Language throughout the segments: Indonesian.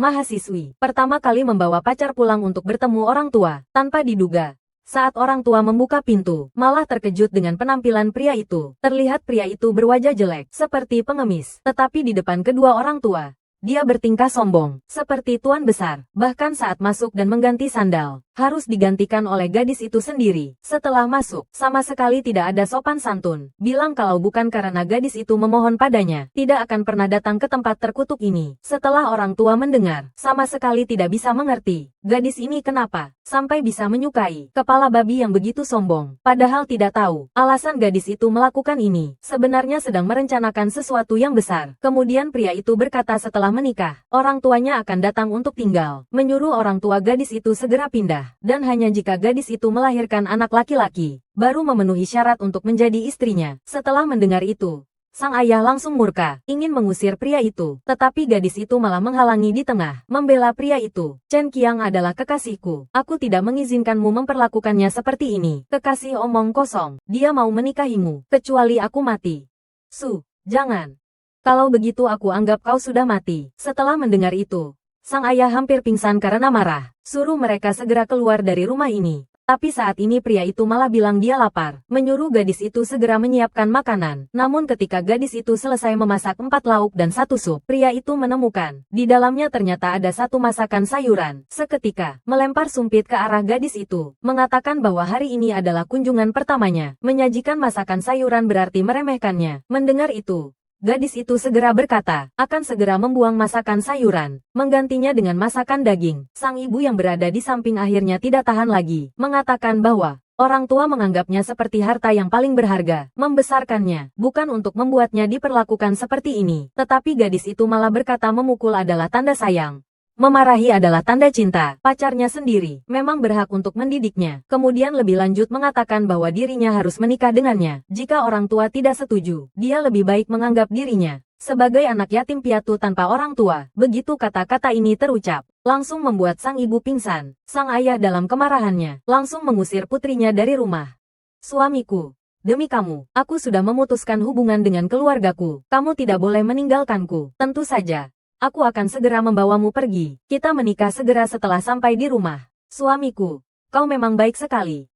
mahasiswi pertama kali membawa pacar pulang untuk bertemu orang tua. Tanpa diduga, saat orang tua membuka pintu, malah terkejut dengan penampilan pria itu. Terlihat pria itu berwajah jelek, seperti pengemis. Tetapi di depan kedua orang tua, dia bertingkah sombong, seperti tuan besar. Bahkan saat masuk dan mengganti sandal, harus digantikan oleh gadis itu sendiri. Setelah masuk, sama sekali tidak ada sopan santun. Bilang kalau bukan karena gadis itu memohon padanya, tidak akan pernah datang ke tempat terkutuk ini. Setelah orang tua mendengar, sama sekali tidak bisa mengerti. Gadis ini kenapa sampai bisa menyukai kepala babi yang begitu sombong. Padahal tidak tahu, alasan gadis itu melakukan ini sebenarnya sedang merencanakan sesuatu yang besar. Kemudian pria itu berkata setelah menikah, orang tuanya akan datang untuk tinggal. Menyuruh orang tua gadis itu segera pindah. Dan hanya jika gadis itu melahirkan anak laki-laki, baru memenuhi syarat untuk menjadi istrinya. Setelah mendengar itu, sang ayah langsung murka, ingin mengusir pria itu. Tetapi gadis itu malah menghalangi di tengah, membela pria itu. Chen Qiang adalah kekasihku. Aku tidak mengizinkanmu memperlakukannya seperti ini. Kekasih omong kosong. Dia mau menikahimu, kecuali aku mati. Su, jangan. Kalau begitu aku anggap kau sudah mati. Setelah mendengar itu, sang ayah hampir pingsan karena marah. Suruh mereka segera keluar dari rumah ini. Tapi saat ini pria itu malah bilang dia lapar. Menyuruh gadis itu segera menyiapkan makanan. Namun ketika gadis itu selesai memasak 4 lauk dan 1 sup, pria itu menemukan di dalamnya ternyata ada 1 masakan sayuran. Seketika, melempar sumpit ke arah gadis itu. Mengatakan bahwa hari ini adalah kunjungan pertamanya. Menyajikan masakan sayuran berarti meremehkannya. Mendengar itu, gadis itu segera berkata, akan segera membuang masakan sayuran, menggantinya dengan masakan daging. Sang ibu yang berada di samping akhirnya tidak tahan lagi, mengatakan bahwa orang tua menganggapnya seperti harta yang paling berharga, membesarkannya, bukan untuk membuatnya diperlakukan seperti ini. Tetapi gadis itu malah berkata memukul adalah tanda sayang. Memarahi adalah tanda cinta. Pacarnya sendiri memang berhak untuk mendidiknya. Kemudian lebih lanjut mengatakan bahwa dirinya harus menikah dengannya. Jika orang tua tidak setuju, dia lebih baik menganggap dirinya sebagai anak yatim piatu tanpa orang tua. Begitu kata-kata ini terucap, langsung membuat sang ibu pingsan. Sang ayah dalam kemarahannya, langsung mengusir putrinya dari rumah. Suamiku, demi kamu, aku sudah memutuskan hubungan dengan keluargaku. Kamu tidak boleh meninggalkanku. Tentu saja, aku akan segera membawamu pergi. Kita menikah segera setelah sampai di rumah. Suamiku, kau memang baik sekali.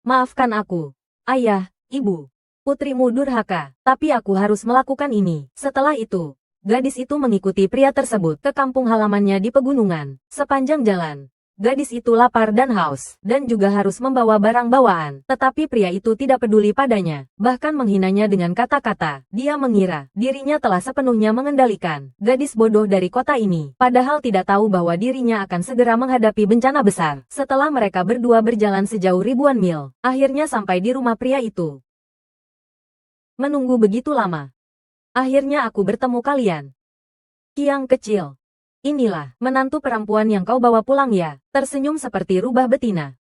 Maafkan aku, ayah, ibu. Putrimu durhaka, tapi aku harus melakukan ini. Setelah itu, gadis itu mengikuti pria tersebut ke kampung halamannya di pegunungan. Sepanjang jalan, gadis itu lapar dan haus, dan juga harus membawa barang bawaan. Tetapi pria itu tidak peduli padanya, bahkan menghinanya dengan kata-kata. Dia mengira dirinya telah sepenuhnya mengendalikan gadis bodoh dari kota ini, padahal tidak tahu bahwa dirinya akan segera menghadapi bencana besar. Setelah mereka berdua berjalan sejauh ribuan mil, akhirnya sampai di rumah pria itu. Menunggu begitu lama. Akhirnya aku bertemu kalian. Qiang kecil. Inilah menantu perempuan yang kau bawa pulang ya, tersenyum seperti rubah betina.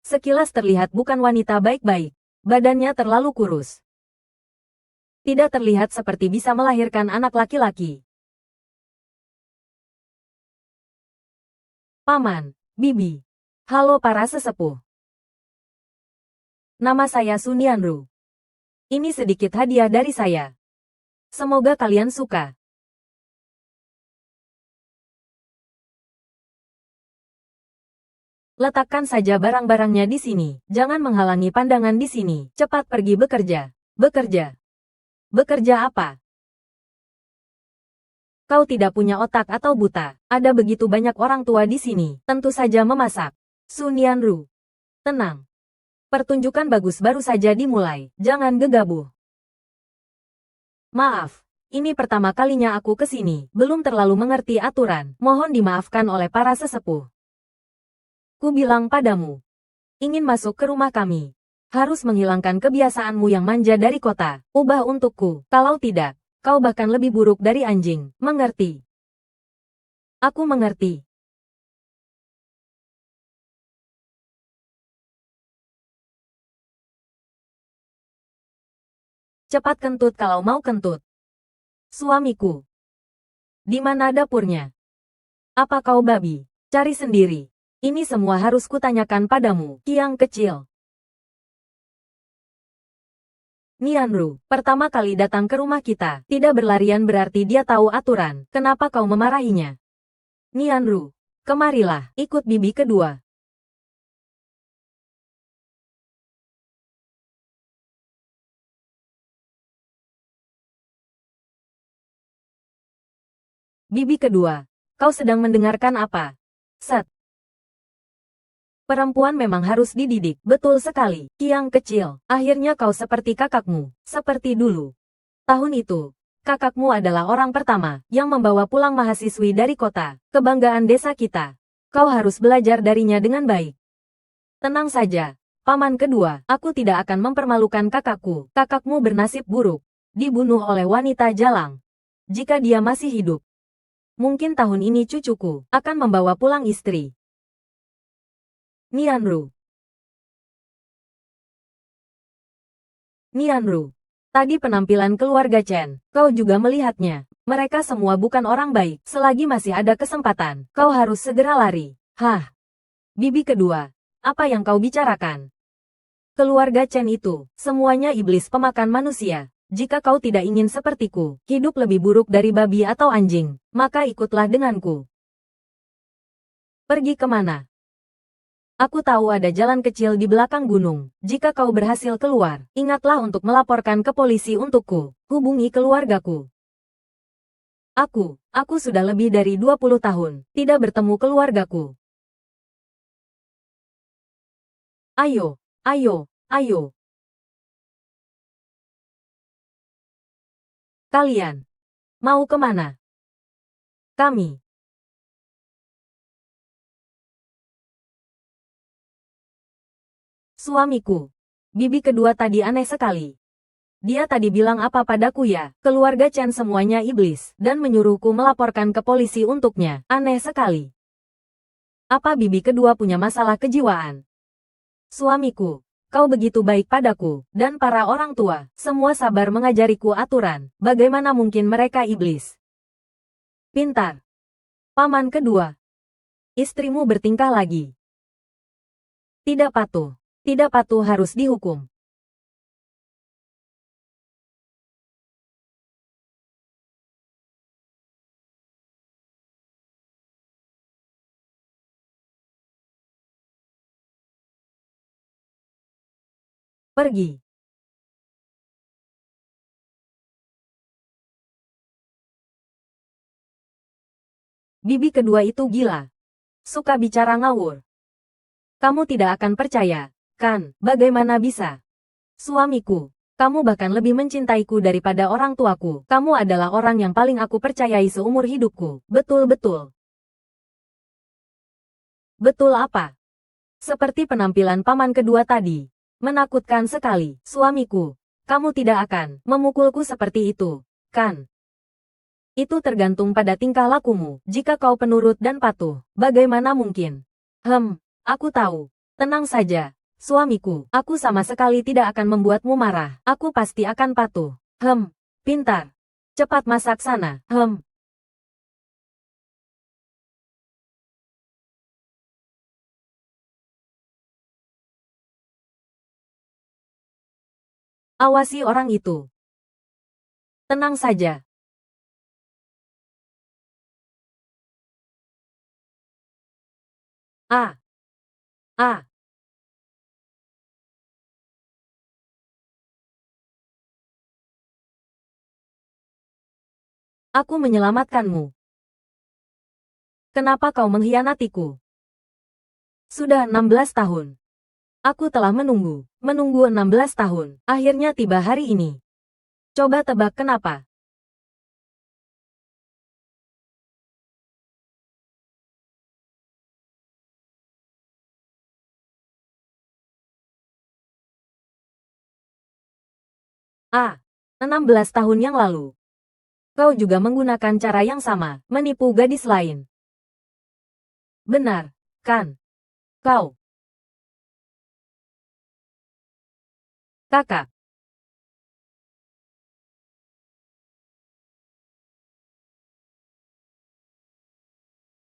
Sekilas terlihat bukan wanita baik-baik, badannya terlalu kurus. Tidak terlihat seperti bisa melahirkan anak laki-laki. Paman, Bibi. Halo para sesepuh. Nama saya Sun Yanru. Ini sedikit hadiah dari saya. Semoga kalian suka. Letakkan saja barang-barangnya di sini. Jangan menghalangi pandangan di sini. Cepat pergi bekerja. Bekerja. Bekerja apa? Kau tidak punya otak atau buta? Ada begitu banyak orang tua di sini. Tentu saja memasak. Sun Yanru. Tenang. Pertunjukan bagus baru saja dimulai. Jangan gegabah. Maaf. Ini pertama kalinya aku ke sini. Belum terlalu mengerti aturan. Mohon dimaafkan oleh para sesepuh. Ku bilang padamu, ingin masuk ke rumah kami, harus menghilangkan kebiasaanmu yang manja dari kota. Ubah untukku, kalau tidak, kau bahkan lebih buruk dari anjing. Mengerti? Aku mengerti. Cepat kentut kalau mau kentut. Suamiku. Di mana dapurnya? Apa kau babi? Cari sendiri. Ini semua harus kutanyakan padamu, Qiang kecil. Nianru, pertama kali datang ke rumah kita, tidak berlarian berarti dia tahu aturan. Kenapa kau memarahinya? Nianru, kemarilah, ikut bibi kedua. Bibi kedua, kau sedang mendengarkan apa? Set. Perempuan memang harus dididik, betul sekali. Kiang kecil, akhirnya kau seperti kakakmu, seperti dulu. Tahun itu, kakakmu adalah orang pertama yang membawa pulang mahasiswi dari kota, kebanggaan desa kita. Kau harus belajar darinya dengan baik. Tenang saja, paman kedua, aku tidak akan mempermalukan kakakku. Kakakmu bernasib buruk, dibunuh oleh wanita jalang. Jika dia masih hidup, mungkin tahun ini cucuku akan membawa pulang istri. Nianru. Nianru. Tadi penampilan keluarga Chen, kau juga melihatnya. Mereka semua bukan orang baik. Selagi masih ada kesempatan, kau harus segera lari. Hah? Bibi kedua, apa yang kau bicarakan? Keluarga Chen itu, semuanya iblis pemakan manusia. Jika kau tidak ingin sepertiku, hidup lebih buruk dari babi atau anjing, maka ikutlah denganku. Pergi kemana? Aku tahu ada jalan kecil di belakang gunung. Jika kau berhasil keluar, ingatlah untuk melaporkan ke polisi untukku. Hubungi keluargaku. Aku sudah lebih dari 20 tahun, tidak bertemu keluargaku. Ayo, ayo, ayo. Kalian, mau kemana? Kami. Suamiku. Bibi kedua tadi aneh sekali. Dia tadi bilang apa padaku ya? Keluarga Chen semuanya iblis, dan menyuruhku melaporkan ke polisi untuknya. Aneh sekali. Apa bibi kedua punya masalah kejiwaan? Suamiku, kau begitu baik padaku, dan para orang tua, semua sabar mengajariku aturan. Bagaimana mungkin mereka iblis? Pintar. Paman kedua. Istrimu bertingkah lagi. Tidak patuh. Tidak patuh harus dihukum. Pergi. Bibi kedua itu gila. Suka bicara ngawur. Kamu tidak akan percaya, kan? Bagaimana bisa? Suamiku, kamu bahkan lebih mencintaiku daripada orang tuaku. Kamu adalah orang yang paling aku percayai seumur hidupku. Betul-betul. Betul apa? Seperti penampilan paman kedua tadi. Menakutkan sekali. Suamiku, kamu tidak akan memukulku seperti itu, kan? Itu tergantung pada tingkah lakumu. Jika kau penurut dan patuh, bagaimana mungkin? Aku tahu. Tenang saja. Suamiku, aku sama sekali tidak akan membuatmu marah. Aku pasti akan patuh. Pintar. Cepat masak sana. Awasi orang itu. Tenang saja. Ah. Ah. Aku menyelamatkanmu. Kenapa kau mengkhianatiku? Sudah 16 tahun. Aku telah menunggu 16 tahun. Akhirnya tiba hari ini. Coba tebak kenapa? Ah, 16 tahun yang lalu. Kau juga menggunakan cara yang sama, menipu gadis lain. Benar, kan? Kau, kakak.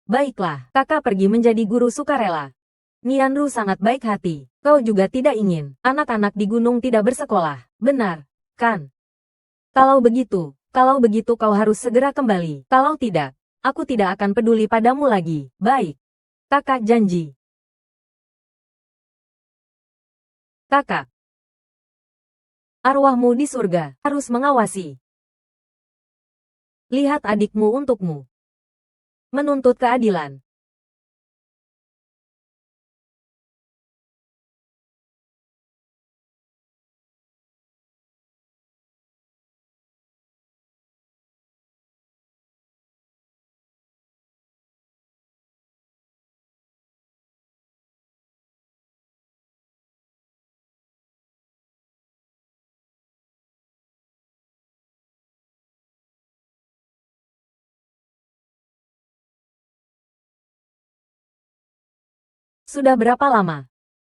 Baiklah, kakak pergi menjadi guru sukarela. Nianru sangat baik hati. Kau juga tidak ingin anak-anak di gunung tidak bersekolah. Benar, kan? Kalau begitu kau harus segera kembali. Kalau tidak, aku tidak akan peduli padamu lagi. Baik. Kakak janji. Kakak. Arwahmu di surga harus mengawasi. Lihat adikmu untukmu. Menuntut keadilan. Sudah berapa lama?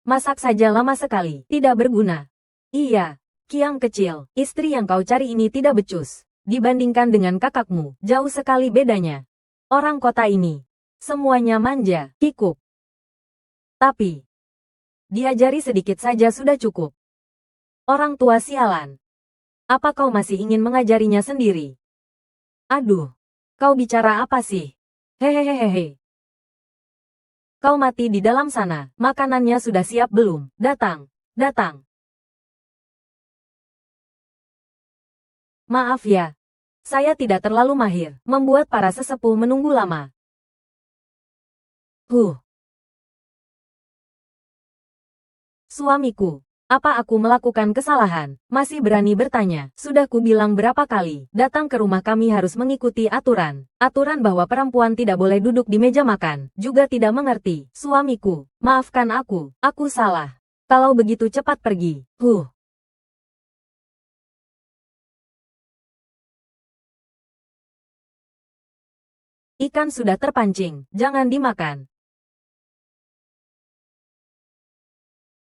Masak saja lama sekali, tidak berguna. Iya, Kiang kecil, istri yang kau cari ini tidak becus. Dibandingkan dengan kakakmu, jauh sekali bedanya. Orang kota ini, semuanya manja, kikuk. Tapi, diajari sedikit saja sudah cukup. Orang tua sialan. Apa kau masih ingin mengajarinya sendiri? Aduh, kau bicara apa sih? Hehehehe. Kau mati di dalam sana, makanannya sudah siap belum? Datang, datang. Maaf ya, saya tidak terlalu mahir, membuat para sesepuh menunggu lama. Suamiku, apa aku melakukan kesalahan? Masih berani bertanya, sudah kubilang berapa kali, datang ke rumah kami harus mengikuti aturan. Aturan bahwa perempuan tidak boleh duduk di meja makan, juga tidak mengerti. Suamiku, maafkan aku salah. Kalau begitu cepat pergi. Ikan sudah terpancing, jangan dimakan.